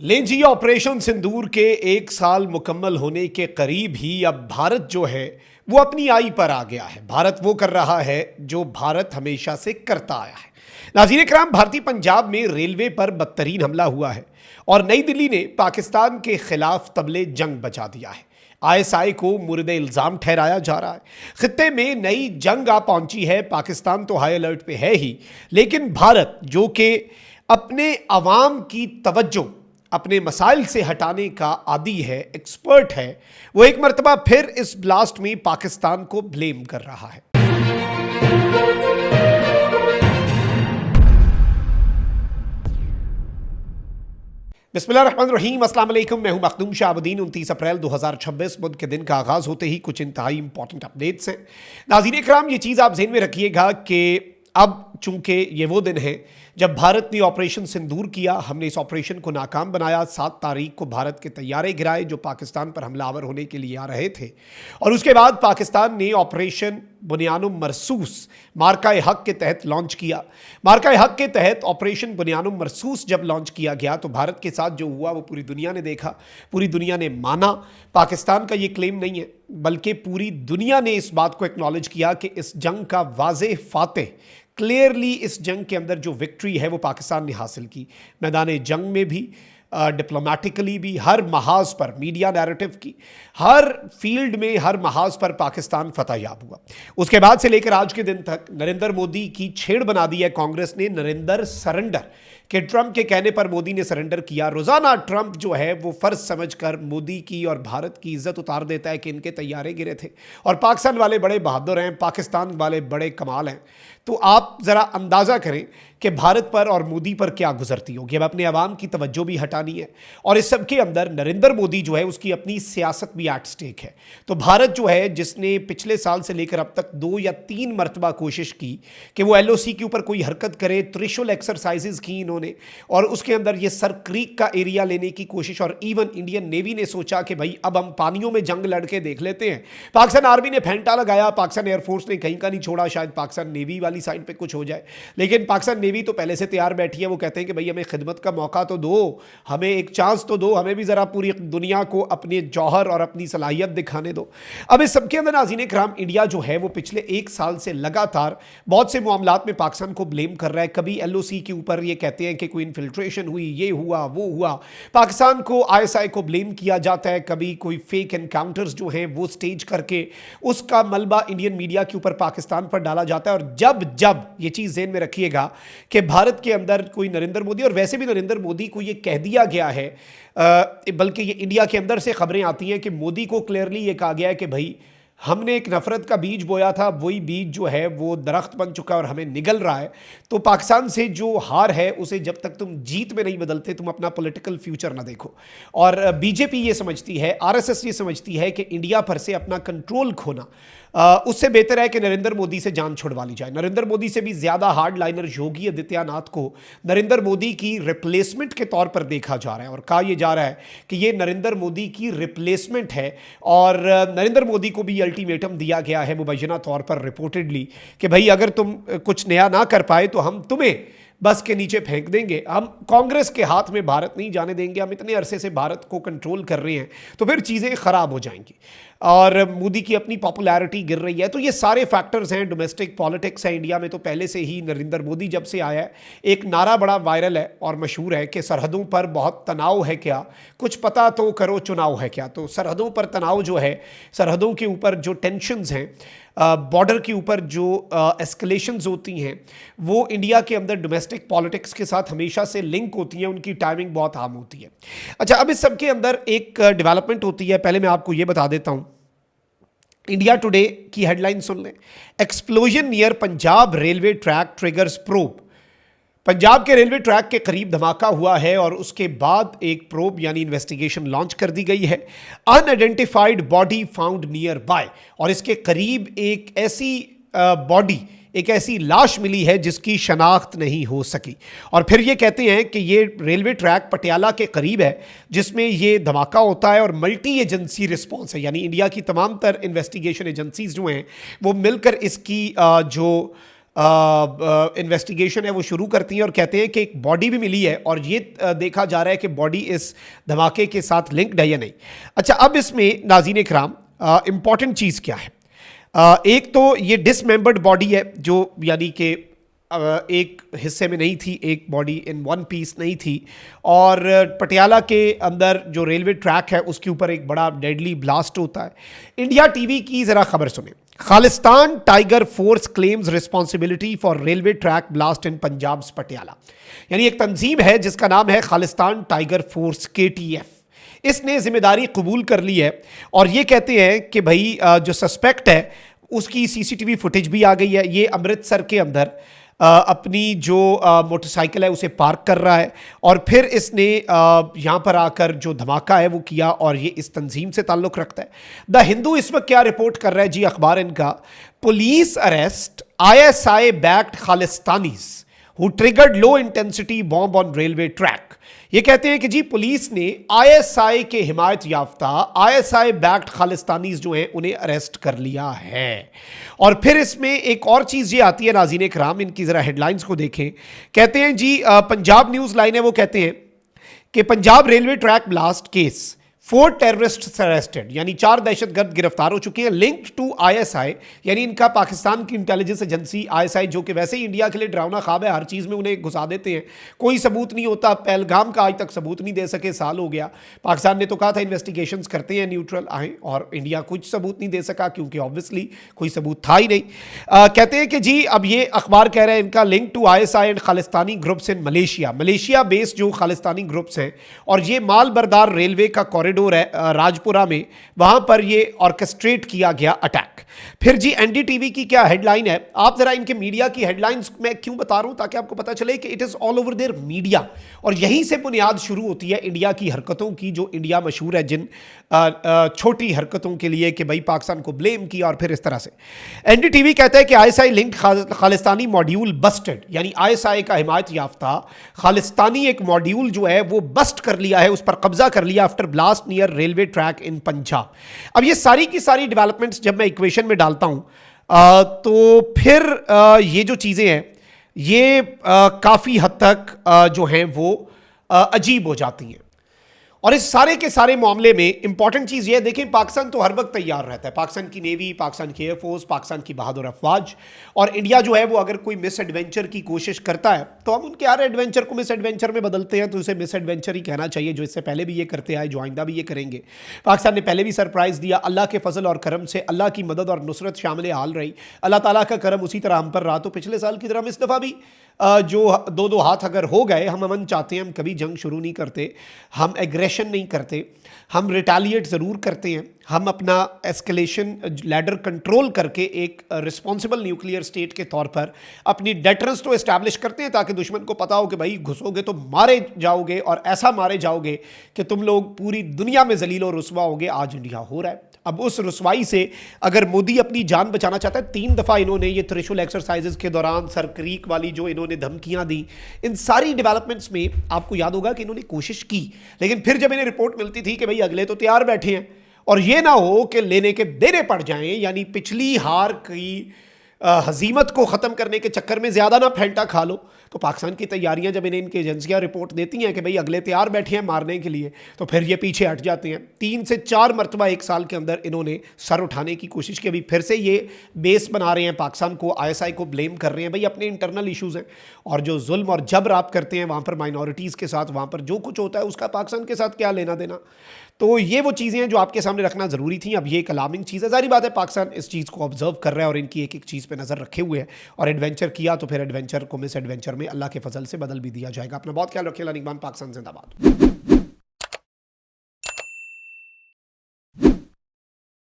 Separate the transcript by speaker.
Speaker 1: लें जी, ऑपरेशन सिंदूर के 1 साल मुकम्मल होने के करीब ही अब भारत जो है वो अपनी आई पर आ गया है। भारत वो कर रहा है जो भारत हमेशा से करता आया है। नाज़रीन इकराम, भारतीय पंजाब में रेलवे पर बदतरीन हमला हुआ है और नई दिल्ली ने पाकिस्तान के खिलाफ तबले जंग बजा दिया है। आईएसआई को मुर्दे इल्ज़ाम ठहराया जा रहा है। खित्ते में नई जंग आ पहुंची है। पाकिस्तान तो हाई अलर्ट पे है ही, लेकिन भारत जो कि अपने अवाम की तवज्जो अपने मसाइल से हटाने का आदी है, एक्सपर्ट है, वो एक मर्तबा फिर इस ब्लास्ट में पाकिस्तान को ब्लेम कर रहा है। बिस्मिल्लाहिर्रहमानिर्रहीम, अस्सलाम वालेकुम। मैं हूं मखदूम शाहबुद्दीन। 29 अप्रैल 2026 बुध के दिन का आगाज़ होते ही कुछ इंतहाई इंपॉर्टेंट अपडेट्स हैं। नाज़रीन इकराम, ये चीज़ आप ज़हन में रखिएगा कि अब चूंकि ये वो दिन है जब भारत ने ऑपरेशन सिंदूर किया, हमने इस ऑपरेशन को नाकाम बनाया। 7 तारीख को भारत के तैयारे गिराए जो पाकिस्तान पर हमलावर होने के लिए आ रहे थे, और उसके बाद पाकिस्तान ने ऑपरेशन बुनियानुम मरसूस मार्का हक के तहत लॉन्च किया। मार्का हक के तहत ऑपरेशन बुनियानुम मरसूस जब लॉन्च किया गया तो भारत के साथ जो हुआ वो पूरी दुनिया ने देखा, पूरी दुनिया ने माना। पाकिस्तान का ये क्लेम नहीं है, बल्कि पूरी दुनिया ने इस बात को एक्नॉलेज किया कि इस जंग का वाज़ेह फातेह, क्लियरली इस जंग के अंदर जो विक्ट्री है वो पाकिस्तान ने हासिल की। मैदान जंग में भी, डिप्लोमेटिकली भी, हर महाज पर, मीडिया नैरेटिव की हर फील्ड में, हर महाज पर पाकिस्तान फतहयाब हुआ। उसके बाद से लेकर आज के दिन तक नरेंद्र मोदी की छेड़ बना दी है कांग्रेस ने। नरेंद्र सरेंडर कि ट्रंप के कहने पर मोदी ने सरेंडर किया। रोज़ाना ट्रंप जो है वो फ़र्ज समझकर मोदी की और भारत की इज्जत उतार देता है कि इनके तैयारे गिरे थे और पाकिस्तान वाले बड़े बहादुर हैं, पाकिस्तान वाले बड़े कमाल हैं। तो आप ज़रा अंदाज़ा करें कि भारत पर और मोदी पर क्या गुजरती होगी। अब अपने अवाम की तवज्जो भी हटानी है, और इस सब के अंदर नरेंद्र मोदी जो है उसकी अपनी सियासत भी एट स्टेक है। तो भारत जो है, जिसने पिछले साल से लेकर अब तक 2 या 3 मरतबा कोशिश की कि वो एलओसी के ऊपर कोई हरकत करे, त्रिशूल एक्सरसाइजेज की इन्होंने, और उसके अंदर ये सर क्रीक का एरिया लेने की कोशिश, और इवन इंडियन नेवी ने सोचा कि भाई अब हम पानियों में जंग लड़के देख लेते हैं। पाकिस्तान आर्मी ने फेंटा लगाया, पाकिस्तान एयरफोर्स ने कहीं का नहीं छोड़ा, शायद पाकिस्तान नेवी वाली साइड पे कुछ हो जाए, लेकिन पाकिस्तान नेवी तो पहले से तैयार बैठी है। वो कहते हैं कि भाई हमें खिदमत का मौका तो दो, हमें एक चांस तो दो, हमें भी जरा पूरी दुनिया को अपने जौहर और अपनी सलाहियत दिखाने दो। अब इस सबके अंदर नाज़रीन इकराम, इंडिया जो है वो पिछले 1 साल से लगातार बहुत से मामलात में पाकिस्तान को ब्लेम कर रहा है। कभी एलओसी के ऊपर ये कहते हैं कि कोई इन्फिल्ट्रेशन हुई, ये हुआ, वो हुआ, पाकिस्तान को आईएसआई को ब्लेम किया जाता है। कभी कोई फेक एनकाउंटर्स जो हैं वो स्टेज करके उसका मलबा इंडियन मीडिया के ऊपर पाकिस्तान पर डाला जाता है। और जब जब ये चीज़ ज़हन में रखिएगा कि भारत के अंदर कोई नरेंद्र मोदी, और वैसे भी नरेंद्र मोदी को ये कह दिया गया है, बल्कि ये इंडिया के अंदर से खबरें आती हैं कि मोदी को क्लियरली ये कहा गया है कि भाई हमने एक नफरत का बीज बोया था, वही बीज जो है वो दरख्त बन चुका है और हमें निगल रहा है। तो पाकिस्तान से जो हार है उसे जब तक तुम जीत में नहीं बदलते, तुम अपना पॉलिटिकल फ्यूचर ना देखो। और बीजेपी ये समझती है, आरएसएस ये समझती है कि इंडिया पर से अपना कंट्रोल खोना उससे बेहतर है कि नरेंद्र मोदी से जान छुड़वा ली जाए। नरेंद्र मोदी से भी ज़्यादा हार्ड लाइनर योगी आदित्यनाथ को नरेंद्र मोदी की रिप्लेसमेंट के तौर पर देखा जा रहा है, और कहा यह जा रहा है कि ये नरेंद्र मोदी की रिप्लेसमेंट है। और नरेंद्र मोदी को भी अल्टीमेटम दिया गया है मुबैना तौर पर, रिपोर्टेडली, कि भाई अगर तुम कुछ नया ना कर पाए तो हम तुम्हें बस के नीचे फेंक देंगे। हम कांग्रेस के हाथ में भारत नहीं जाने देंगे, हम इतने अरसे से भारत को कंट्रोल कर रहे हैं, तो फिर चीज़ें ख़राब हो जाएंगी। और मोदी की अपनी पॉपुलैरिटी गिर रही है। तो ये सारे फैक्टर्स हैं, डोमेस्टिक पॉलिटिक्स है इंडिया में। तो पहले से ही नरेंद्र मोदी जब से आया है, एक नारा बड़ा वायरल है और मशहूर है कि सरहदों पर बहुत तनाव है क्या, कुछ पता तो करो चुनाव है क्या। तो सरहदों पर तनाव जो है, सरहदों के ऊपर जो टेंशन्स हैं, बॉर्डर के ऊपर जो एस्केलेशंस होती हैं, वो इंडिया के अंदर डोमेस्टिक पॉलिटिक्स के साथ हमेशा से लिंक होती हैं, उनकी टाइमिंग बहुत आम होती है। अच्छा, अब इस सब के अंदर एक डेवलपमेंट होती है, पहले मैं आपको ये बता देता हूँ। इंडिया टुडे की हेडलाइन सुन लें। Explosion near Punjab railway track triggers probe. Punjab के रेलवे ट्रैक के करीब धमाका हुआ है और उसके बाद एक प्रोब यानी इन्वेस्टिगेशन लॉन्च कर दी गई है। Unidentified body found near by, और इसके करीब एक ऐसी बॉडी, एक ऐसी लाश मिली है जिसकी शनाख्त नहीं हो सकी। और फिर ये कहते हैं कि ये रेलवे ट्रैक पटियाला के करीब है जिसमें ये धमाका होता है, और मल्टी एजेंसी रिस्पॉन्स है, यानी इंडिया की तमाम तर इन्वेस्टिगेशन एजेंसीज जो हैं वो मिलकर इसकी जो इन्वेस्टिगेशन है वो शुरू करती हैं और कहते हैं कि एक बॉडी भी मिली है और ये देखा जा रहा है कि बॉडी इस धमाके के साथ लिंक्ड है या नहीं। अच्छा, अब इसमें नाज़रीन इकराम इंपॉर्टेंट चीज़ क्या है? एक तो ये डिसमेंबर्ड बॉडी है, जो यानी कि एक हिस्से में नहीं थी, एक बॉडी इन वन पीस नहीं थी, और पटियाला के अंदर जो रेलवे ट्रैक है उसके ऊपर एक बड़ा डेडली ब्लास्ट होता है। इंडिया टीवी की ज़रा खबर सुने। Khalistan tiger force claims responsibility for railway track blast in Punjab Patiala. यानी एक तंजीम है जिसका नाम है खालिस्तान टाइगर फोर्स KTF, इसने जिम्मेदारी कबूल कर ली है और ये कहते हैं कि भाई जो सस्पेक्ट है उसकी CCTV फुटेज भी आ गई है। ये अमृतसर के अंदर अपनी जो मोटरसाइकिल है उसे पार्क कर रहा है और फिर इसने यहाँ पर आकर जो धमाका है वो किया और ये इस तंजीम से ताल्लुक़ रखता है। द हिंदू इस वक्त क्या रिपोर्ट कर रहा है जी, अखबार इनका, police arrest ISI backed Khalistanis who triggered low intensity bomb on railway track. ये कहते हैं कि जी पुलिस ने ISI के हिमायत याफ्ता ISI बैक्ड खालिस्तानीज जो हैं उन्हें अरेस्ट कर लिया है। और फिर इसमें एक और चीज़ ये आती है नाज़रीन इकराम, इनकी ज़रा हेडलाइंस को देखें। कहते हैं जी पंजाब न्यूज़ लाइन है, वो कहते हैं कि Punjab railway track blast case 4 terrorist arrested, यानी 4 दहशतगर्द गिरफ्तार हो चुके हैं। लिंक्ड टू ISI, यानी इनका पाकिस्तान की इंटेलिजेंस एजेंसी ISI, जो कि वैसे ही इंडिया के लिए डरावना ख्वाब है, हर चीज़ में उन्हें घुसा देते हैं, कोई सबूत नहीं होता। पहलगाम का आज तक सबूत नहीं दे सके, साल हो गया। पाकिस्तान ने तो कहा था इन्वेस्टिगेशंस करते हैं, न्यूट्रल आए, और इंडिया कुछ सबूत नहीं दे सका क्योंकि ऑब्वियसली कोई सबूत था ही नहीं। कहते हैं कि जी अब ये अखबार कह रहे हैं इनका link to ISI and Khalistani groups in Malaysia based जो खालिस्तानी ग्रुप्स हैं, और ये माल बरदार रेलवे का कॉरिडोर है राजपुरा में, वहां पर ये ऑर्केस्ट्रेट किया गया अटैक। फिर जी NDTV की क्या हेडलाइन है, आप जरा इनके मीडिया की हेडलाइंस मैं क्यों बता रहा हूं, ताकि आपको पता चले कि it is all over there media, और यहीं से बुनियाद शुरू होती है इंडिया की हरकतों की, जो इंडिया मशहूर है जिन छोटी हरकतों के लिए कि भाई पाकिस्तान को ब्लेम किया और फिर इस तरह से। NDTV कहता है कि ISI link Khalistani module Busted, यानी ISI का हिमायत याफ्ता खालिस्तानी एक मॉड्यूल जो है वो बस्ट कर लिया है, उस पर कब्जा कर लिया after blast near railway track इन पंजाब। अब ये सारी की सारी डेवलपमेंट्स जब मैं इक्वेशन में डालता हूं तो फिर ये जो चीजें हैं ये काफी हद तक जो हैं वो अजीब हो जाती हैं। और इस सारे के सारे मामले में इंपॉर्टेंट चीज़ ये है, देखें पाकिस्तान तो हर वक्त तैयार रहता है, पाकिस्तान की नेवी, पाकिस्तान की एयरफोर्स, पाकिस्तान की बहादुर अफवाज, और इंडिया जो है वो अगर कोई मिस एडवेंचर की कोशिश करता है तो हम उनके हर एडवेंचर को मिस एडवेंचर में बदलते हैं, तो उसे मिस एडवेंचर ही कहना चाहिए, जो इससे पहले भी ये करते आए, जो आइंदा भी ये करेंगे। पाकिस्तान ने पहले भी सरप्राइज़ दिया, अल्लाह के फजल और करम से अल्लाह की मदद और नुसरत शामिल हाल रही, अल्लाह ताला का करम उसी तरह हम पर रहा। तो पिछले साल की तरह हम इस दफ़ा भी जो दो हाथ अगर हो गए, हम अमन चाहते हैं, हम कभी जंग शुरू नहीं करते, हम एग्रेशन नहीं करते, हम रिटालिएट ज़रूर करते हैं, हम अपना एस्केलेशन लैडर कंट्रोल करके एक रिस्पॉन्सिबल न्यूक्लियर स्टेट के तौर पर अपनी डेटरेंस तो इस्टेब्लिश करते हैं, ताकि दुश्मन को पता हो कि भाई घुसोगे तो मारे जाओगे, और ऐसा मारे जाओगे कि तुम लोग पूरी दुनिया में जलील और रुस्वा होगे। आज इंडिया हो रहा है। अब उस रुसवाई से अगर मोदी अपनी जान बचाना चाहता है, 3 दफ़ा इन्होंने ये त्रिशूल एक्सरसाइजेस के दौरान सरक्रीक वाली जो इन्होंने धमकियां दी, इन सारी डेवलपमेंट्स में आपको याद होगा कि इन्होंने कोशिश की, लेकिन फिर जब इन्हें रिपोर्ट मिलती थी कि भाई अगले तो तैयार बैठे हैं और ये ना हो कि लेने के देने पड़ जाएं, यानी पिछली हार की हजीमत को ख़त्म करने के चक्कर में ज़्यादा ना फेंटा खा लो, तो पाकिस्तान की तैयारियां जब इन्हें इनकी एजेंसियां रिपोर्ट देती हैं कि भाई अगले तैयार बैठे हैं मारने के लिए, तो फिर ये पीछे हट जाते हैं। 3 से 4 मरतबा 1 साल के अंदर इन्होंने सर उठाने की कोशिश की। अभी फिर से ये बेस बना रहे हैं पाकिस्तान को, ISI को ब्लेम कर रहे हैं, भाई अपने इंटरनल इशूज़ हैं, और जो जुल्म और जबर आप करते हैं वहाँ पर माइनॉरिटीज़ के साथ, वहाँ पर जो कुछ होता है उसका पाकिस्तान के साथ क्या लेना देना। तो ये वो चीज़ें हैं जो आपके सामने रखना ज़रूरी थी। अब ये एक अलार्मिंग चीज़ है, जारी बात है पाकिस्तान इस चीज़ को ऑब्जर्व कर रहा है और इनकी एक एक चीज़ पे नज़र रखे हुए है, और एडवेंचर किया तो फिर एडवेंचर को मिस एडवेंचर में अल्लाह के फजल से बदल भी दिया जाएगा। अपना बहुत ख्याल रखिए। निगमान, पाकिस्तान जिंदाबाद।